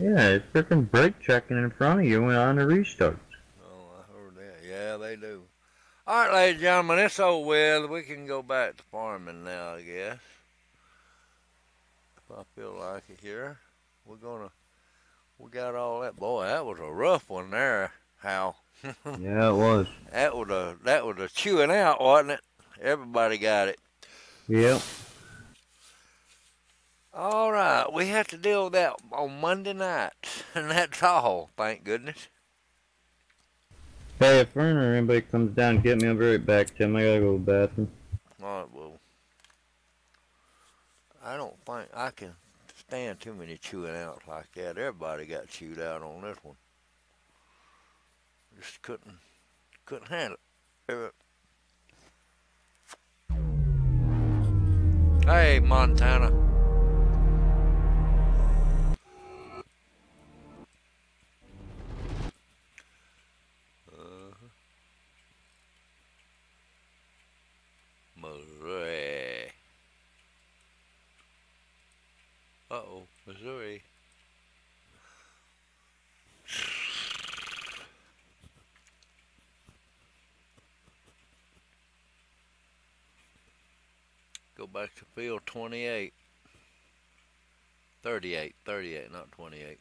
Yeah, it's freaking brake checking in front of you when on the restart. Oh, I heard that. Yeah, they do. All right, ladies and gentlemen, it's over with. We can go back to farming now, I guess. If I feel like it here. We're gonna. We got all that. Boy, that was a rough one there, Hal. Yeah, it was. That was a chewing out, wasn't it? Everybody got it. Yep. All right, we have to deal with that on Monday night, and that's all. Thank goodness. Hey, if Vern or anybody comes down to get me, I'll be right back, Tim. I gotta go to the bathroom. All right, well, I don't think I can stand too many chewing outs like that. Everybody got chewed out on this one. Just couldn't handle it. Hey, Montana. Missouri. Uh-oh, Missouri. Go back to field 28. 38, not 28.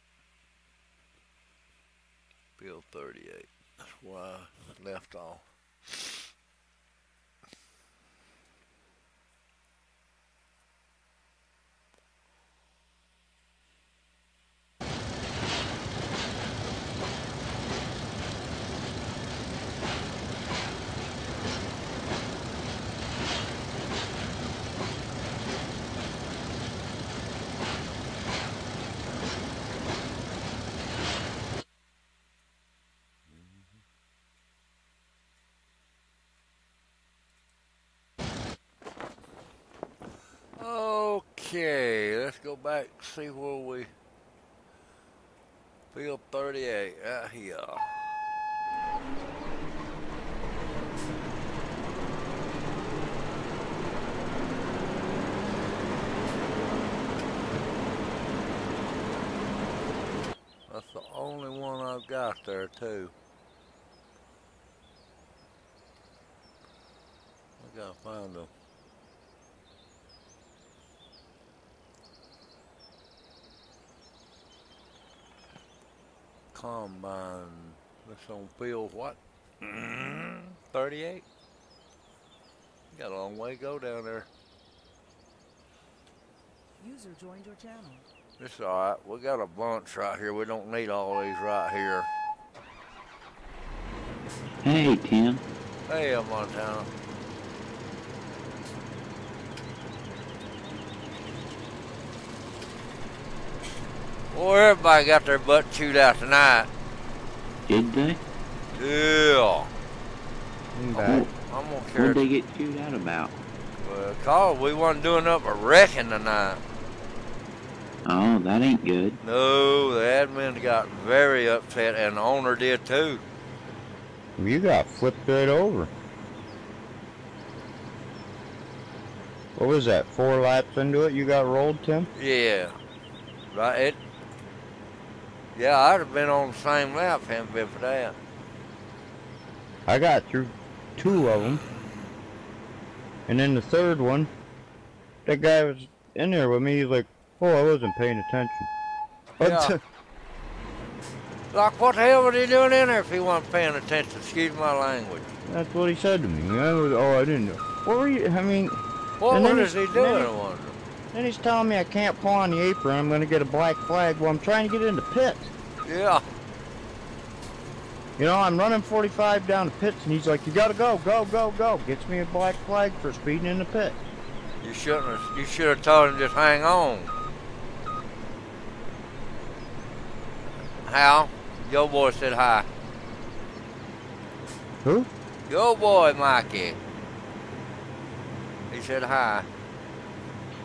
Field 38. That's where I left off. Okay, let's go back and see where we field 38 right here. That's the only one I've got there too. I gotta find them. Combine. That's on field what? 38? Got a long way to go down there. User joined your channel. It's alright. We got a bunch right here. We don't need all these right here. Hey, Tim. Hey, Montana. Boy, everybody got their butt chewed out tonight. Did they? Yeah. I'm back. I'm gonna What carry. did they get chewed out about? Well, call. We wasn't doing up a wrecking tonight. Oh, that ain't good. No, the admin got very upset, and the owner did too. You got flipped right over. What was that? 4 laps into it, you got rolled, Tim? Yeah. Right. Yeah, I'd have been on the same lap if it hadn't been for that. I got through 2 of them. And then the third one, that guy was in there with me. He's like, oh, I wasn't paying attention. Yeah. Like, what the hell was he doing in there if he wasn't paying attention? Excuse my language. That's what he said to me. I didn't know. What were you, I mean... What is he doing, then I wonder? Then he's telling me I can't pull on the apron. I'm going to get a black flag. Well, I'm trying to get into pits. Yeah. You know, I'm running 45 down the pits, and he's like, you got to go, go, go, go. Gets me a black flag for speeding in the pit. You should have told him just hang on. Hal, your boy said hi. Who? Your boy, Mikey. He said hi.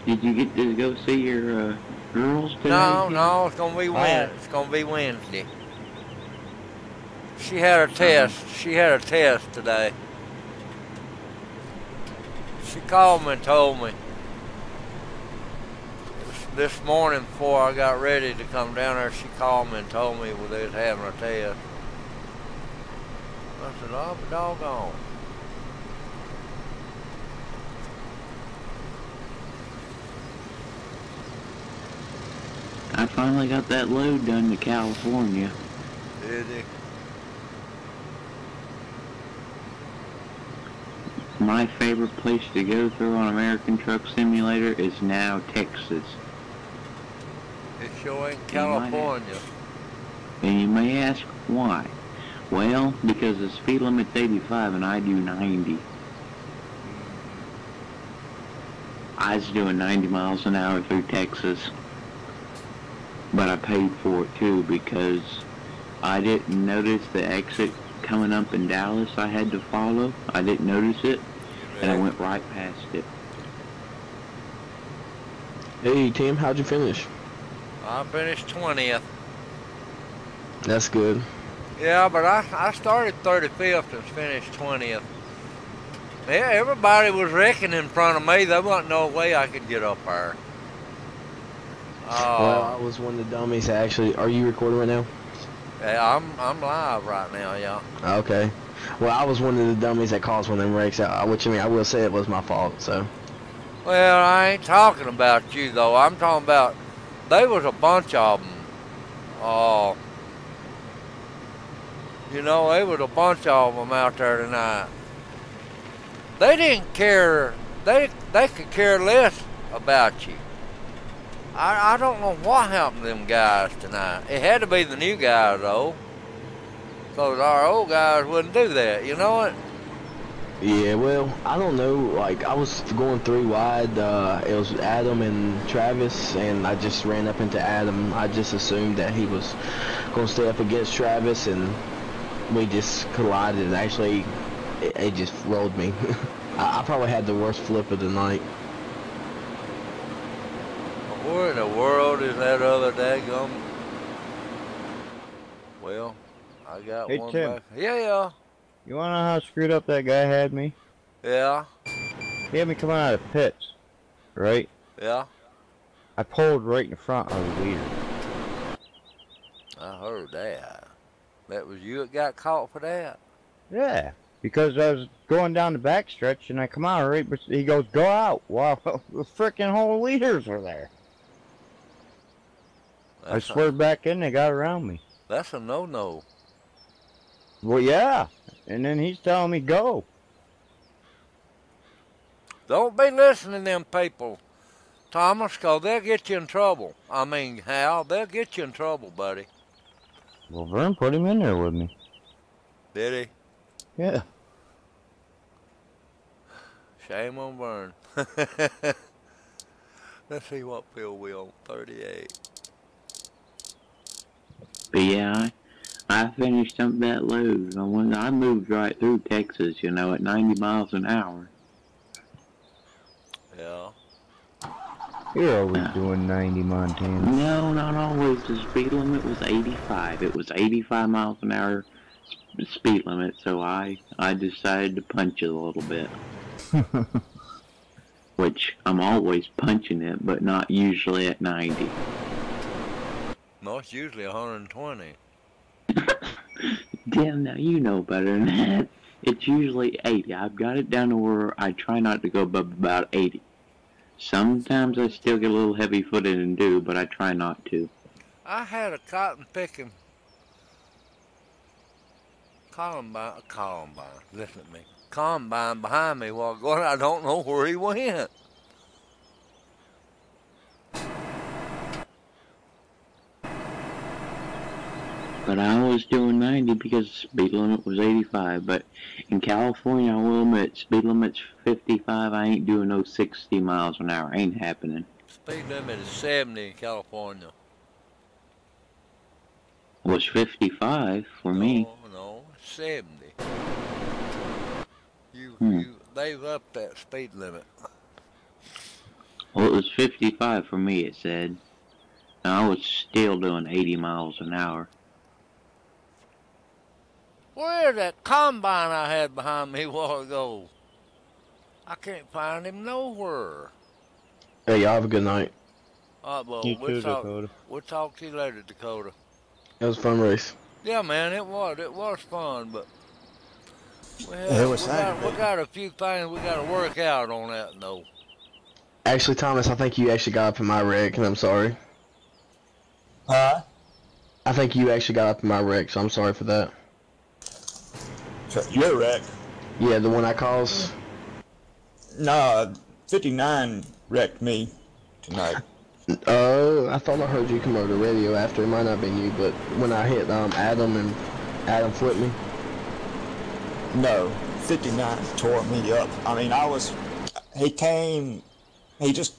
Did you get to go see your girls today? No, it's gonna be Wednesday. It's gonna be Wednesday. She had a test. She had a test today. She called me and told me. this morning before I got ready to come down there, she called me and told me they was having a test. I said, "Oh, but doggone." I finally got that load done to California. Did he? My favorite place to go through on American Truck Simulator is now Texas. It's showing California. And you may ask why. Well, because the speed limit's 85 and I do 90. I was doing 90 miles an hour through Texas. But I paid for it too because I didn't notice the exit coming up in Dallas I had to follow. I didn't notice it, and I went right past it. Hey Tim, how'd you finish? I finished 20th. That's good. Yeah, but I started 35th and finished 20th. Yeah, everybody was wrecking in front of me. There wasn't no way I could get up there. Well, I was one of the dummies actually. Are you recording right now? Yeah, I'm live right now, yeah. Okay. Well, I was one of the dummies that caused one of them wrecks out. Which I mean, I will say it was my fault. So. Well, I ain't talking about you though. I'm talking about there was a bunch of them. You know, there was a bunch of them out there tonight. They didn't care. They could care less about you. I don't know what happened to them guys tonight. It had to be the new guys, though. Because our old guys wouldn't do that, you know what? Yeah, well, I don't know. Like, I was going 3 wide. It was Adam and Travis, and I just ran up into Adam. I just assumed that he was going to stay up against Travis, and we just collided. And actually, it just rolled me. I probably had the worst flip of the night. Where in the world is that other daggum? Well, I got Hey, one Tim. back. Yeah. You wanna know how screwed up that guy had me? Yeah. He had me coming out of pits, right? Yeah. I pulled right in front of the leader. I heard that. That was you that got caught for that? Yeah, because I was going down the back stretch and I come out right, but he goes, "Go out!" Wow, the freaking whole leaders were there. I swerved back in, they got around me. That's a no-no. Well, yeah, and then he's telling me go. Don't be listening to them people, Thomas, because they'll get you in trouble. I mean, Hal, they'll get you in trouble, buddy. Well, Vern put him in there with me. Did he? Yeah. Shame on Vern. Let's see what field we on. 38. But yeah, I finished up that load. I moved right through Texas, you know, at 90 miles an hour. Yeah. You're always doing 90, Montana. No, not always. The speed limit was 85. It was 85 miles an hour speed limit, so I decided to punch it a little bit. Which I'm always punching it, but not usually at 90. No, it's usually 120. Damn, now you know better than that. It's usually 80. I've got it down to where I try not to go above about 80. Sometimes I still get a little heavy-footed and do, but I try not to. I had a cotton picking combine, listen to me, combine behind me while going. I don't know where he went. But I was doing 90 because the speed limit was 85. But in California, I will admit, speed limit's 55. I ain't doing no 60 miles an hour. Ain't happening. Speed limit is 70 in California. It was 55 for me. No, 70. They've upped that speed limit. Well, it was 55 for me, it said. And I was still doing 80 miles an hour. Where's that combine I had behind me a while ago? I can't find him nowhere. Hey, y'all have a good night. All right, well, You too, Dakota. we'll talk to you later, Dakota. It was a fun race. Yeah, man, it was fun, but It was we aggravating. got a few things we got to work out on that, though. Actually, Thomas, I think you actually got up in my wreck, and I'm sorry. Huh? I think you actually got up in my wreck, so I'm sorry for that. Your wreck? Yeah, the one I caused. No, 59 wrecked me tonight. I thought I heard you come over the radio after. It might not have been you, but when I hit Adam and Adam flipped me. No, 59 tore me up. I mean, he came, he just,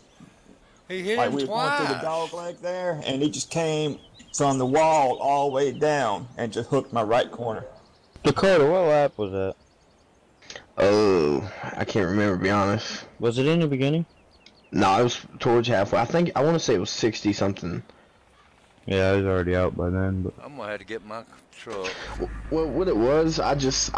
He hit like him we were going through the twice. dog leg there, and he just came from the wall all the way down and just hooked my right corner. Dakota, what lap was that? Oh, I can't remember, to be honest. Was it in the beginning? No, it was towards halfway. I want to say it was 60 something. Yeah, I was already out by then, but I'm gonna have to get my truck. Well, what it was, I just,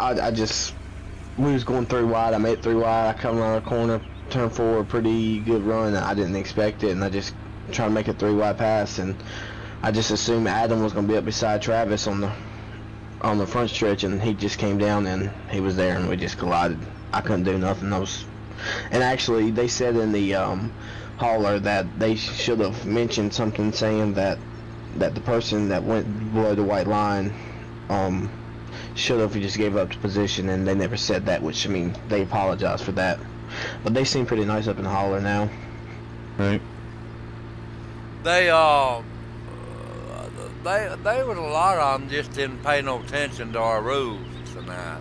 we was going 3 wide. I made 3 wide. I come around the corner, turned forward, pretty good run. I didn't expect it, and I just tried to make a 3 wide pass, and I just assumed Adam was gonna be up beside Travis on the front stretch, and he just came down and he was there, and we just collided. I couldn't do nothing. And actually, they said in the hauler that they should have mentioned something saying that the person that went below the white line should have just gave up the position, and they never said that, which, I mean, they apologized for that. But they seem pretty nice up in the hauler now. right. They was a lot of them just didn't pay no attention to our rules tonight,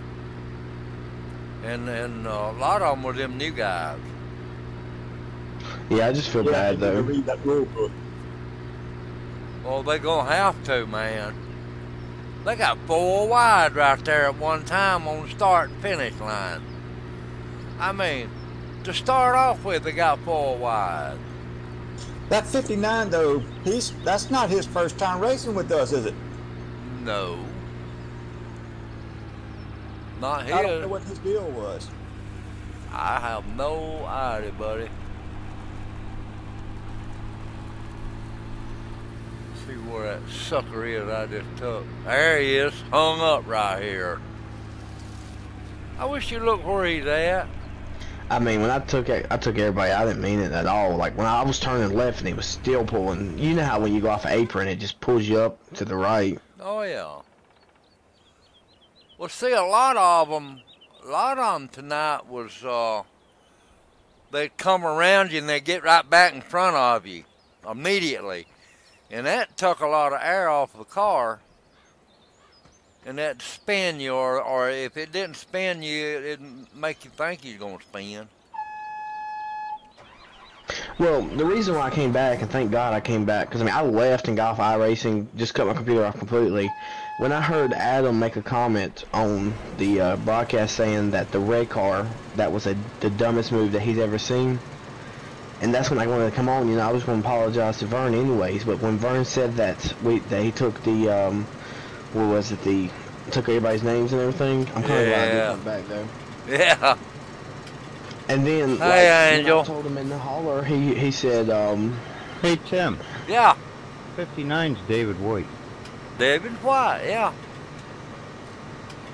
and a lot of them were them new guys. Yeah, I just feel bad I though. read that rule book. Well, they gonna have to, man. They got 4 wide right there at one time on the start and finish line. I mean, to start off with, they got 4 wide. That 59 though, that's not his first time racing with us, is it? No, not I don't know here. what his deal was. I have no idea, buddy. See where that sucker is I just took. There he is, hung up right here. I wish you looked where he's at. I mean, when I took everybody, I didn't mean it at all. Like, when I was turning left and he was still pulling, you know how when you go off an apron, it just pulls you up to the right. Oh yeah. Well, see, a lot of them tonight was they'd come around you and they'd get right back in front of you immediately, and that took a lot of air off the car, and that spin you, or if it didn't spin you, it'd make you think you're gonna spin. Well, the reason why I came back, and thank God I came back, because I mean, I left and got off iRacing, just cut my computer off completely. When I heard Adam make a comment on the broadcast saying that the red car, that was the dumbest move that he's ever seen, and that's when I wanted to come on. You know, I was going to apologize to Vern anyways, but when Vern said that he took the what was it, took everybody's names and everything, I'm kind of glad I did come back though. Yeah. And then, Hey, when Angel. I told him in the holler, he said, Hey, Tim. Yeah. 59's David White. David White. Yeah.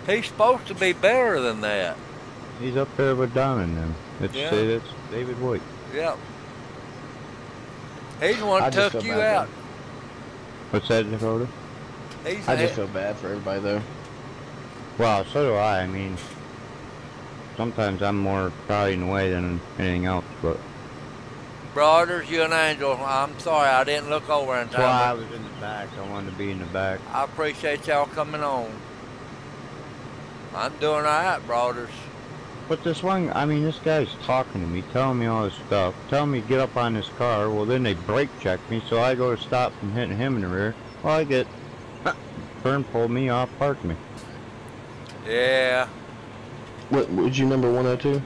He's supposed to be better than that. He's up there with Don and them. It's David White. Yep. He's the one I that just took feel you bad, out. What's that, Dakota? He's I just feel bad for everybody though. Well, so do I. I mean, sometimes I'm more probably in the way than anything else, but Brothers, you and Angel, I'm sorry I didn't look over in that's why I time. was in the back. I wanted to be in the back. I appreciate y'all coming on. I'm doing all right, brothers. But this one, I mean, this guy's talking to me, telling me all this stuff, telling me to get up on this car. Well, then they brake check me, so I go to stop from hitting him in the rear. Well, I get, Vern pulled me off, parked me. Yeah. What was you number 102?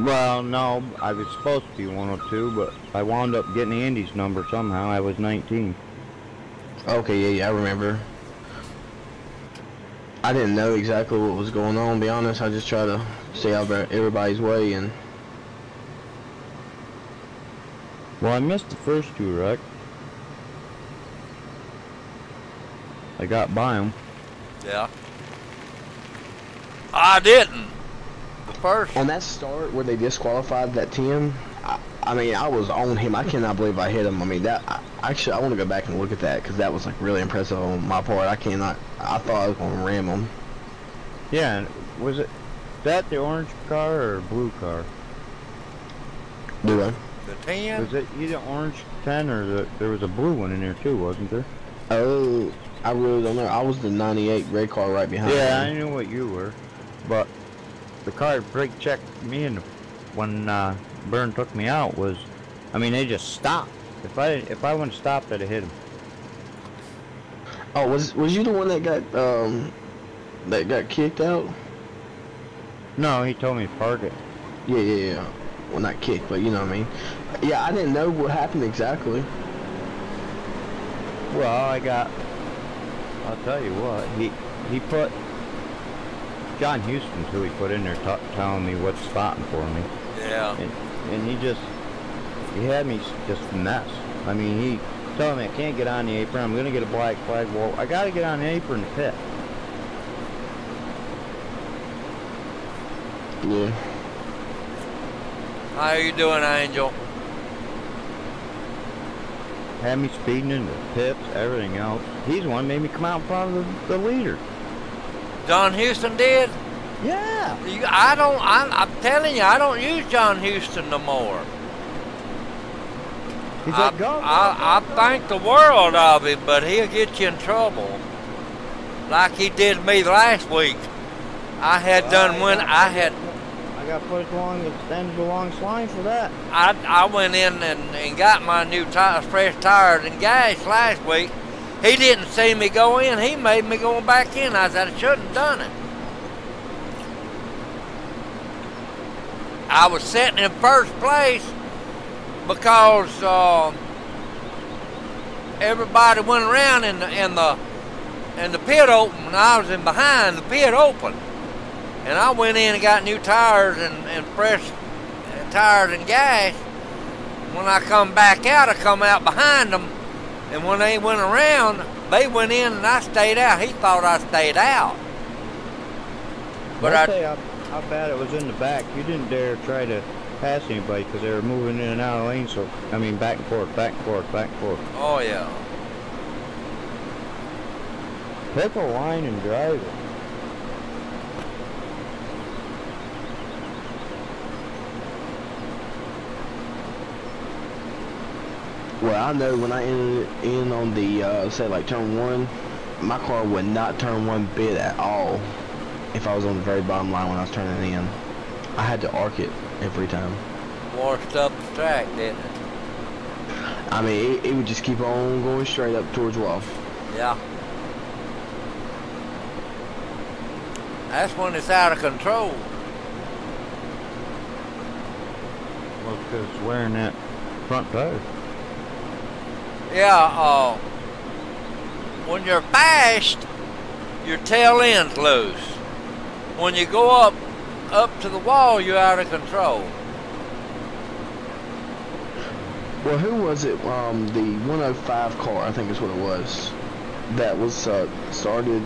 Well, no, I was supposed to be 102, but I wound up getting Andy's number somehow. I was 19. Okay, yeah, I remember. I didn't know exactly what was going on, to be honest. I just tried to stay out of everybody's way, and Well, I missed the first two, Rick. I got by them. Yeah. I didn't. The first. On that start where they disqualified that 10, I mean, I was on him. I cannot believe I hit him. I mean, actually, I want to go back and look at that because that was like really impressive on my part. I thought I was going to ram him. Yeah, and was it that the orange car or blue car? Do I? The 10? Was it either orange 10 or there was a blue one in there too, wasn't there? Oh, I really don't know. I was the 98 red car right behind Yeah, I him. knew what you were, but the car brake checked me, and when Byrne took me out was, I mean, they just stopped. If I wouldn't have stopped, I'd have hit him. Oh, was you the one that got kicked out? No, he told me to park it. Yeah. Well, not kicked, but you know what I mean. Yeah, I didn't know what happened exactly. Well, I'll tell you what, he put John Houston, who he put in there telling me what's stopping for me. Yeah. And he had me just a mess. I mean, he told me I can't get on the apron, I'm gonna get a black flag. Well, I gotta get on the apron to pit. Yeah. How you doing, Angel? Had me speeding into pits, everything else. He's the one who made me come out in front of the leader. John Houston did? Yeah. I'm telling you, I don't use John Houston no more. He's like, go. I think the world of him, but he'll get you in trouble. Like he did me last week. I got put extended along line for that. I went in and got my new fresh tires and gas last week. He didn't see me go in. He made me go back in. I said I shouldn't have done it. I was sitting in first place because everybody went around in the pit open, and I was in behind the pit open. And I went in and got new tires and fresh tires and gas. When I come back out, I come out behind them. And when they went around, they went in and I stayed out. He thought I stayed out. But I'll tell you how bad it was in the back. You didn't dare try to pass anybody because they were moving in and out of lanes. So, I mean, back and forth, back and forth, back and forth. Oh, yeah. Pick a line and drive it. Well, I know when I entered in on the, say like turn 1, my car would not turn one bit at all if I was on the very bottom line when I was turning in. I had to arc it every time. Washed up the track, didn't it? I mean, it would just keep on going straight up towards wall. Yeah. That's when it's out of control. Well, because it's wearing that front tire. Yeah, when you're fast, your tail end's loose. When you go up to the wall, you're out of control. Well, who was it? The 105 car, I think is what it was. That was started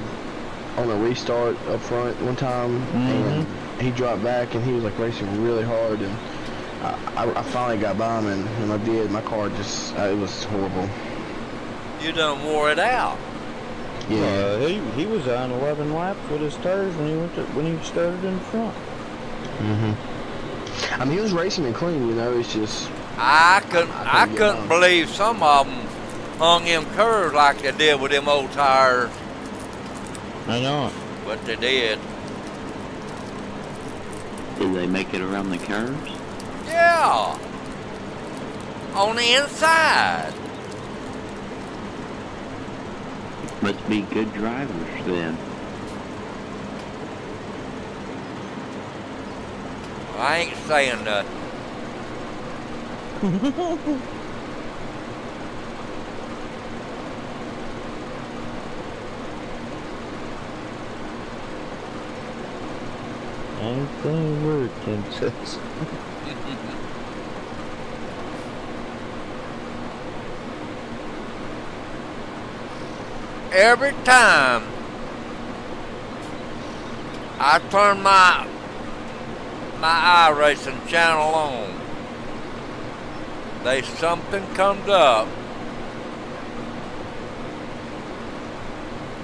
on a restart up front one time, and he dropped back, and he was like racing really hard, and I finally got by him, and when I did, my car just, it was horrible. You done wore it out. Yeah. He was on 11 laps with his tires when he started in front. I mean, he was racing and clean, you know. It's just I couldn't believe some of them hung them curves like they did with them old tires. I know it. But they did. Did they make it around the curves? Yeah. On the inside. Must be good drivers then. I ain't saying nothing. Anything word, Tim says. every time I turn my iRacing channel on, something comes up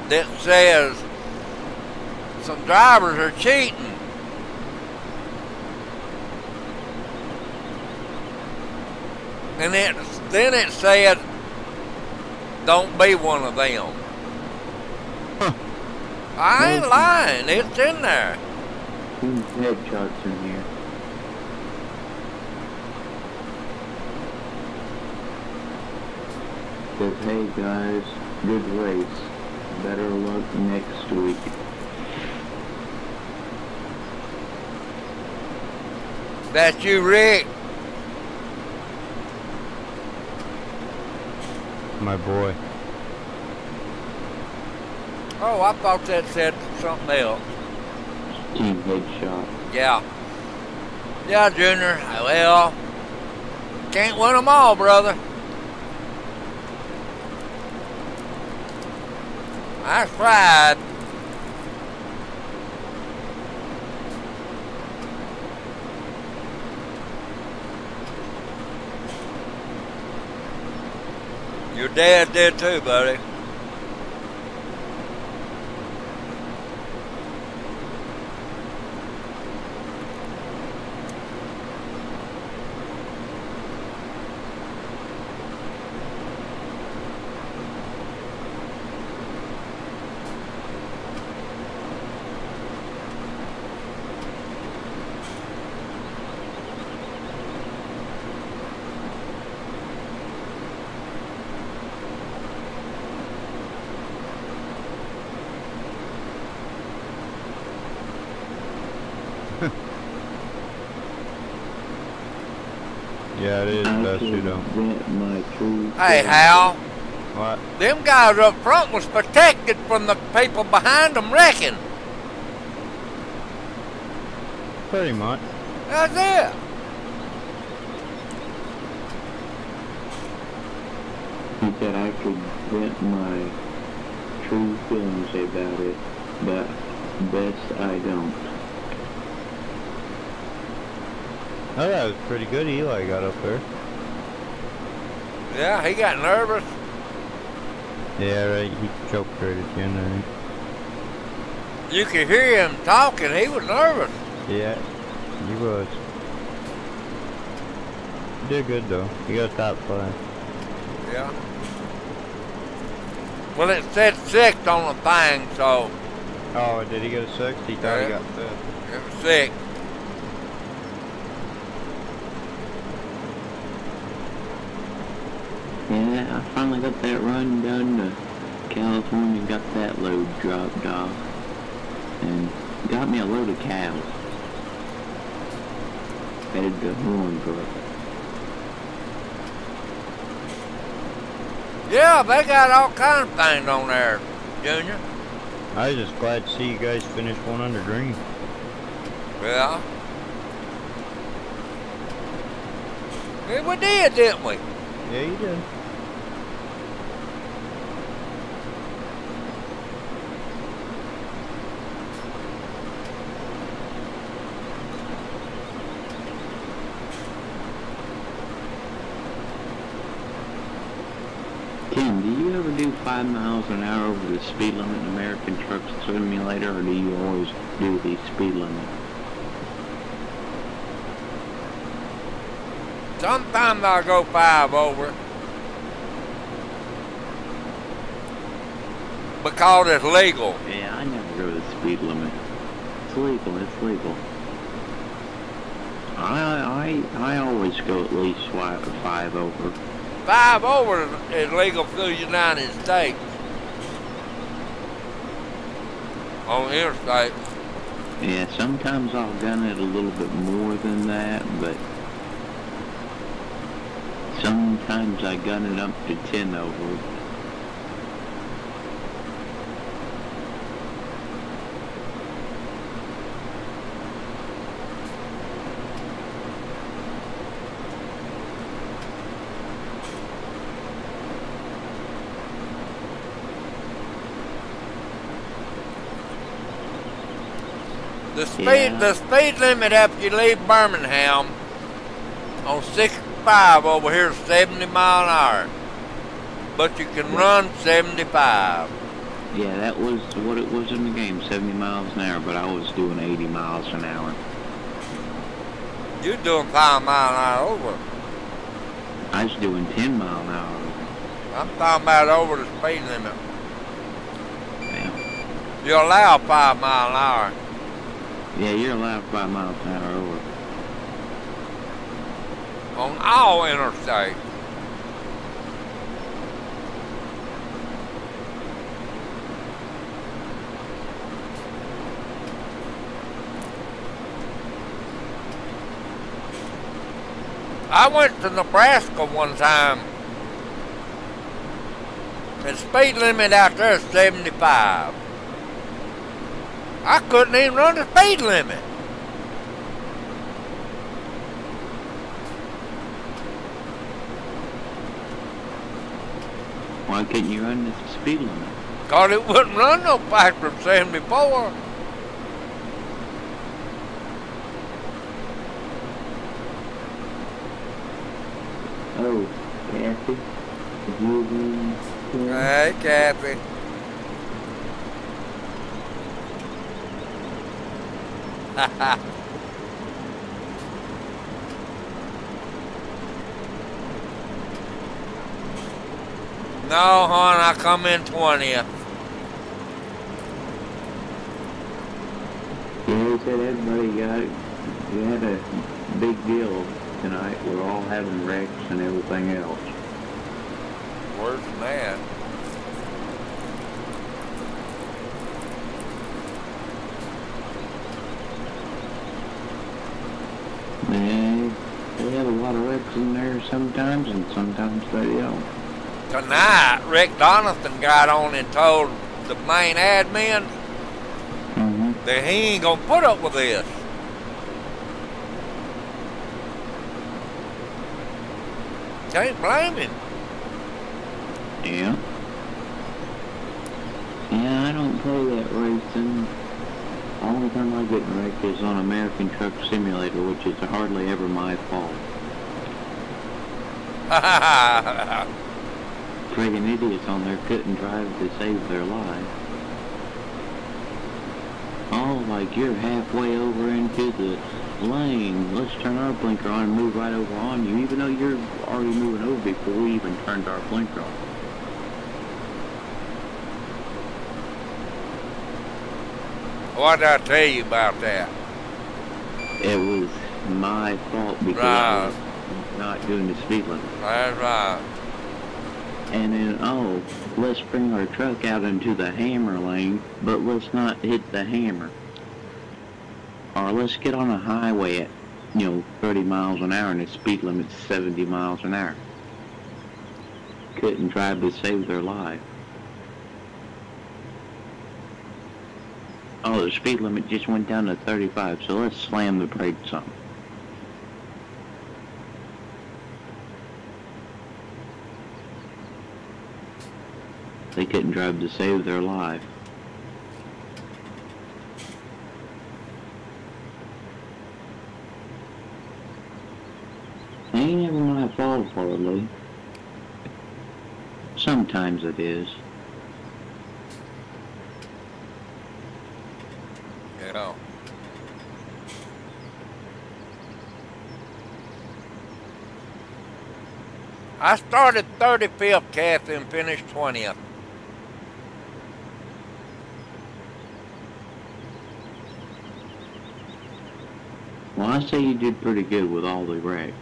that says some drivers are cheating. And then it said, don't be one of them. Huh. I ain't lying, it's in there. Headshots in here. Says, hey guys, good race. Better luck next week. That's you, Rick. My boy. Oh, I thought that said something else. Team headshot. Yeah. Yeah, Junior. Well, can't win them all, brother. I tried. Your dad did too, buddy. Yeah, it is best you don't. Hey, Hal. What? Them guys up front was protected from the people behind them wrecking. Pretty much. That's it. He said I could vent my true feelings about it, but best I don't. Oh, that was pretty good. Eli got up there. Yeah, he got nervous. Yeah, right. He choked right at the end, I think. You could hear him talking. He was nervous. Yeah, he was. He did good, though. He got top 5. Yeah. Well, it said 6th on the thing, so Oh, did he get a 6? He thought he got 5th. it was 6. Yeah, I finally got that run done to California, got that load dropped off, and got me a load of cows. Headed to Hornbrook. Yeah, they got all kinds of things on there, Junior. I was just glad to see you guys finish one under green. Yeah. Yeah, we did, didn't we? Yeah, you did. Tim, do you ever do 5 miles an hour over the speed limit in American Truck Simulator, or do you always do the speed limit? Sometimes I go 5 over. Because it's legal. Yeah, I never go the speed limit. It's legal, it's legal. I always go at least 5 over. 5 over is legal through the United States. On the interstate. Yeah, sometimes I'll gun it a little bit more than that, but sometimes I gun it up to 10 over. The speed limit after you leave Birmingham on 65 over here is 70 mile an hour. But you can run 75. Yeah, that was what it was in the game, 70 miles an hour, but I was doing 80 miles an hour. You're doing 5 mile an hour over. I was doing 10 mile an hour. I'm talking about over the speed limit. Yeah. You're allowed 5 mile an hour. Yeah, you're allowed 5 miles an hour over. On all interstates. I went to Nebraska one time. The speed limit out there is 75. I couldn't even run the speed limit. Why couldn't you run the speed limit? Because it wouldn't run no faster than 74. Oh, Kathy? Hey, Kathy. No, hon, I come in 20th. Yeah, he said everybody got it. You had a big deal tonight. We're all having wrecks and everything else. Worse than that. They have a lot of wrecks in there sometimes, and sometimes they don't. Tonight, Rick Donathan got on and told the main admin that he ain't gonna put up with this. Can't blame him. Yeah. Yeah, I don't play that racing. The only time I get wrecked is on American Truck Simulator, which is hardly ever my fault. Friggin' idiots on there couldn't drive to save their lives. Oh, like you're halfway over into the lane. Let's turn our blinker on and move right over on you, even though you're already moving over before we even turned our blinker on. What did I tell you about that? It was my fault because I was not doing the speed limit. That's right. And then, oh, let's bring our truck out into the hammer lane, but let's not hit the hammer. Or let's get on a highway at, 30 miles an hour and the speed limit's 70 miles an hour. Couldn't drive to save their life. Oh, the speed limit just went down to 35, so let's slam the brakes on. They couldn't drive to save their life. It ain't never my fault, hardly. Sometimes it is. Yeah. I started 35th, Kathy, and finished 20th. Well, I say you did pretty good with all the wrecks.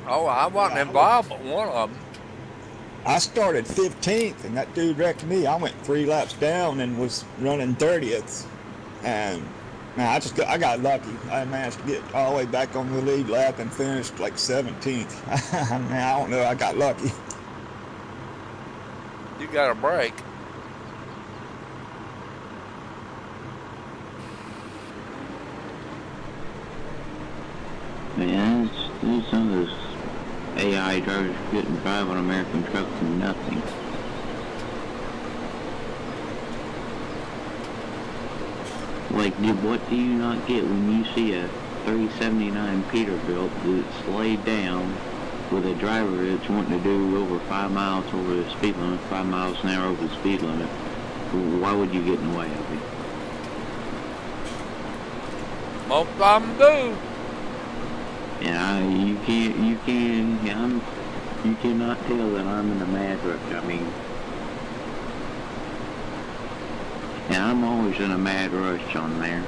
Oh, I wasn't involved but one of them. I started 15th, and that dude wrecked me. I went 3 laps down and was running 30th. And man, I got lucky. I managed to get all the way back on the lead lap and finished like 17th. Man, I don't know. I got lucky. You got a break. Man, it's some of those AI drivers couldn't drive on American trucks for nothing. Like, what do you not get when you see a 379 Peterbilt that's laid down with a driver that's wanting to do over 5 miles over the speed limit, 5 miles an hour over the speed limit? Why would you get in the way of it? Most of them do. Yeah, you cannot tell that I'm in a mad rush. I mean, and I'm always in a mad rush on there.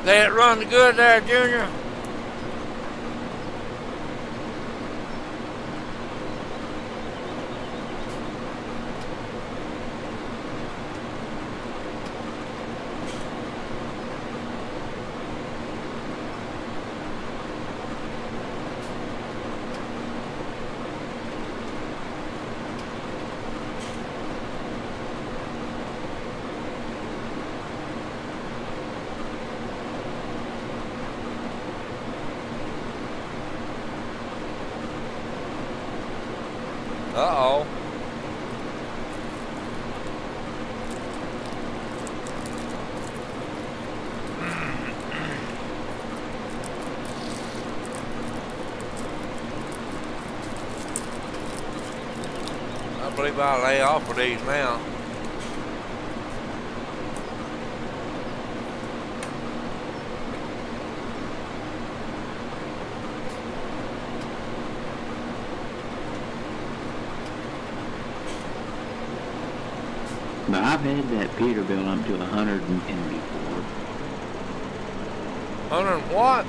They run good there, Junior. Uh-oh. I believe I'll lay off of these now. But I've had that Peterbilt up to 110 before. 100 what?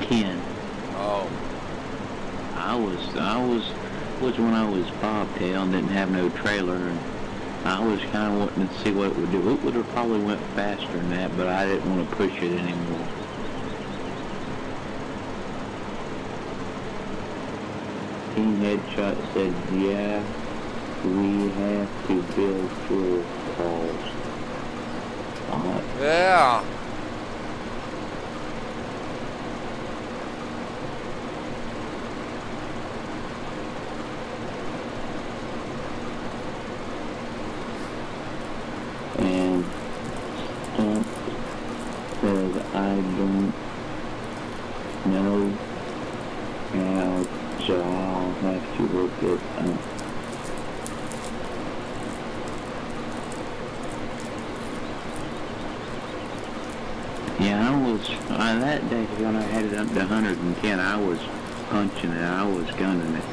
10. Oh. I was when I was bobtail and didn't have no trailer, and I was kind of wanting to see what it would do. It would have probably went faster than that, but I didn't want to push it anymore. Team Headshot said, yeah, we have to build fuel calls. Yeah. And Stump says, I don't know how, so I'll have to look it up. Yeah, that day when I had it up to 110, I was punching it, I was gunning it.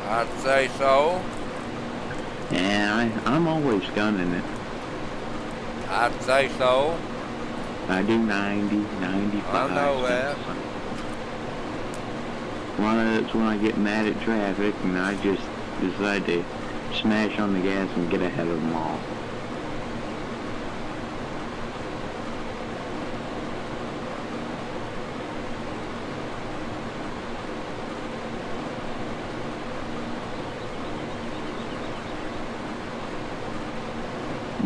I'd say so. Yeah, I'm always gunning it. I'd say so. I do 90, 95. I know that. A lot of it's when I get mad at traffic and I just decide to smash on the gas and get ahead of them all.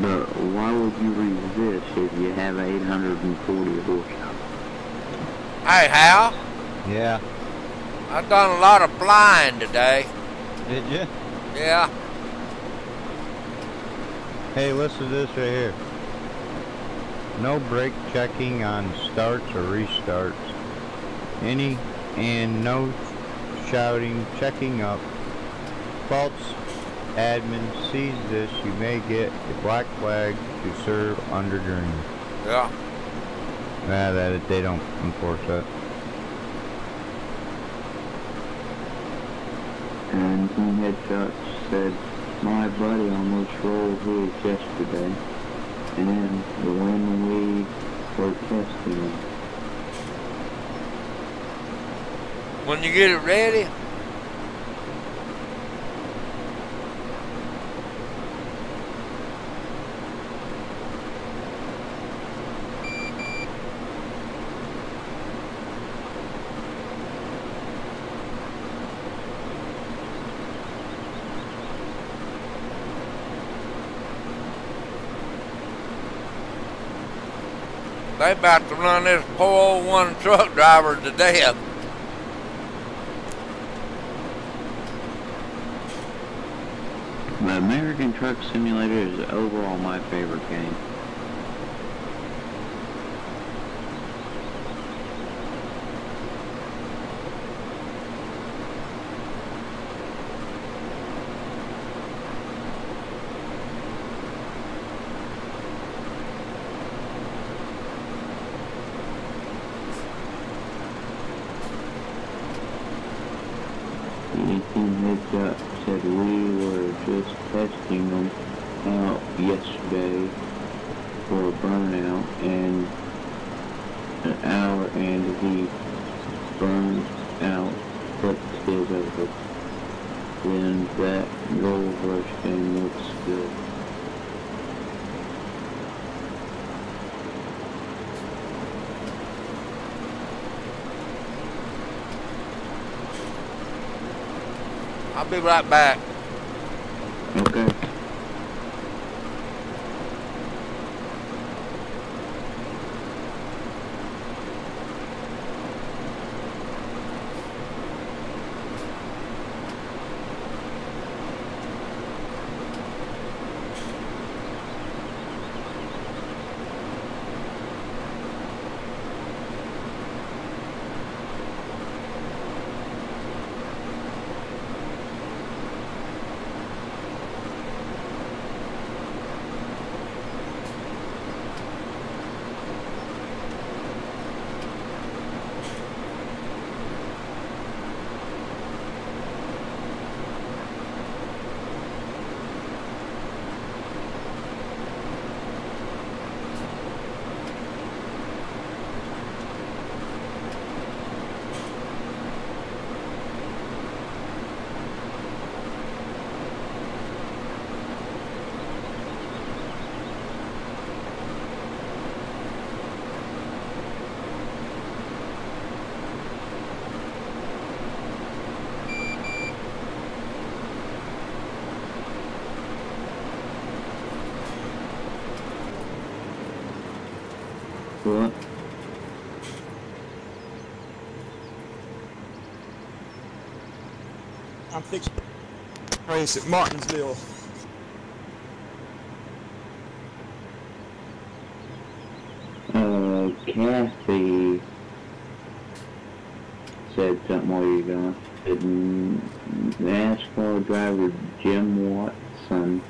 But why would you resist if you have 840 horsepower? Hey, Hal, Yeah. I've done a lot of flying today. Did you? Yeah. Hey, listen to this right here. No brake checking on starts or restarts. And no shouting, checking up. False admin sees this, you may get a black flag to serve under green. Yeah. They don't enforce that. And Team Headshot said, my buddy almost rolled his yesterday, and when we were testing him. When you get it ready, they about to run this poor old one truck driver to death. The American Truck Simulator is overall my favorite game. Heads up said we were just testing them out yesterday for a burnout and an hour and he burned out, flipped his over. Then that Gold Rush game looks good. I'll be right back. Okay. What? I'm fixing to race at Martinsville. Kathy said something while you were gone. Said NASCAR driver Jim Watson,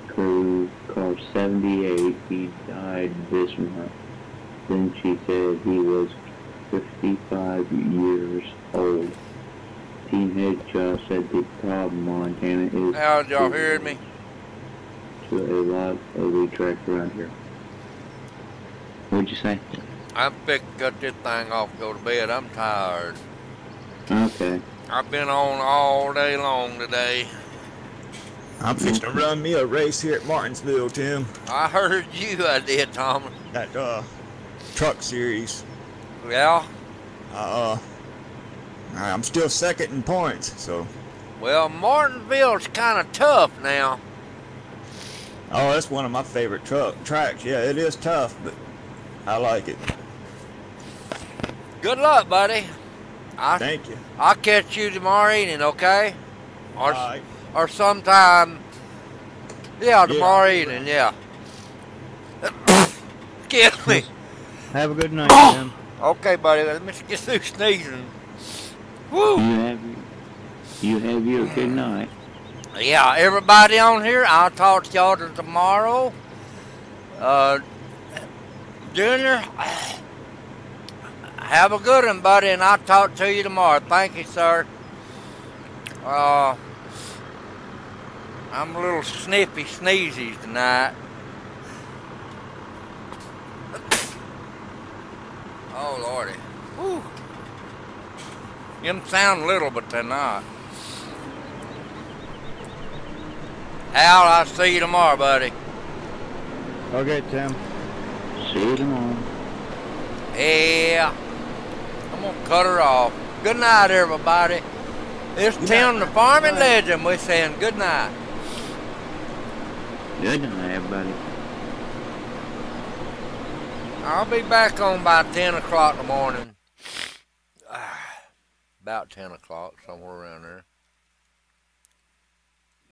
crew car 78, he died this month. Then she said he was 55 years old. Team Headshot said the problem Montana is... How did y'all hear me? To a lot of the track around here. What'd you say? I'm fixing to cut this thing off and go to bed. I'm tired. Okay. I've been on all day long today. I'm fixing to run me a race here at Martinsville, Tim. I heard you, I did, Thomas. That truck series. Yeah? I'm still second in points, so. Well, Martinsville's kind of tough now. Oh, that's one of my favorite tracks. Yeah, it is tough, but I like it. Good luck, buddy. Thank you. I'll catch you tomorrow evening, okay? Or, Alright. or sometime. Yeah, tomorrow evening, yeah. Excuse me. Have a good night, Tim. Okay, buddy. Let me get through sneezing. Woo! You have you a good night. Yeah, everybody on here, I'll talk to y'all tomorrow. Junior, have a good one, buddy, and I'll talk to you tomorrow. Thank you, sir. I'm a little snippy sneezy tonight. Oh, Lordy. Whew. Them sound little, but they're not. Al, I'll see you tomorrow, buddy. Okay, Tim. See you tomorrow. Yeah. I'm gonna cut her off. Good night, everybody. It's Tim, the farming legend. We're saying good night. Good night, everybody. I'll be back on by 10 o'clock in the morning. About 10 o'clock, somewhere around there.